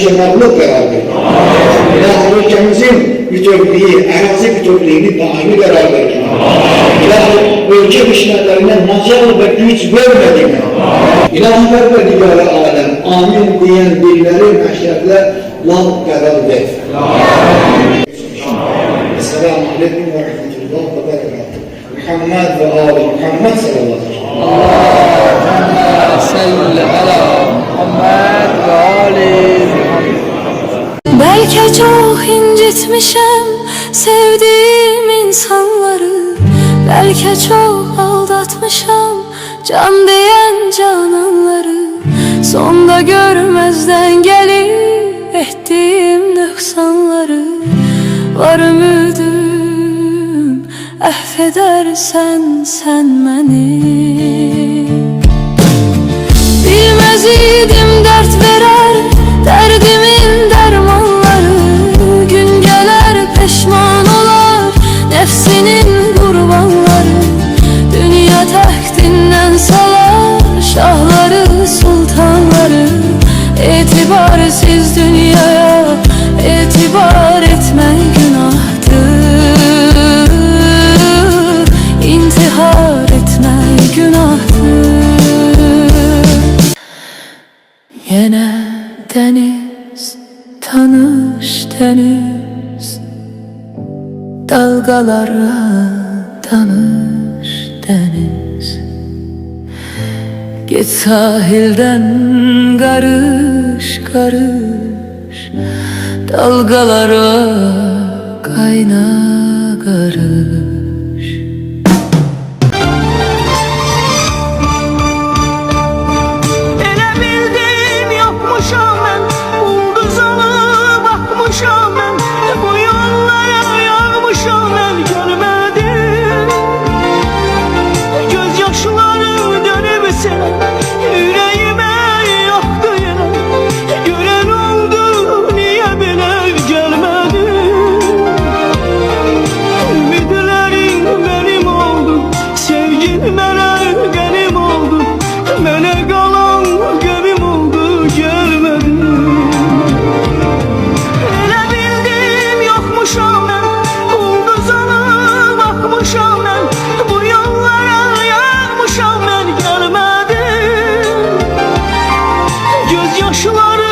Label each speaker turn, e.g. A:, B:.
A: kemallık beraber. İlahi ülkemizin bütünlüğü, arazi bütünlüğünü daimi beraber. İlahi ülke düşmanlarına macal ve güç vermedin. İlahi Perverdigar-ı alem, amin diyen dilleri meşrefle lan karar ver. Esselamu aleyküm ve rahmetullah ve berekatuhu. Muhammed ve Ali Muhammed sallallahu aleyhi ve sellem.
B: Allahümme salli ala Muhammed ve Ali Muhammed.
C: Belki çok incitmişim sevdiğim insanları, belki çok aldatmışım can diyen cananları. Sonda görmezden gelip ettiğim noksanları, var ümidim affedersen sen beni. Bilmez idim dert verer derdimin dermanları, gün gelir peşman olar nefsinin kurbanları. Dünya taxtinden salar şahları sultanları, etibarsız dünyaya etibar etmen günahtır, intihar etmen günahtır. Yine deniz, tanış deniz, dalgalara danış deniz. Git sahilden karış karış, dalgalara kayna karış.
D: Gözyaşları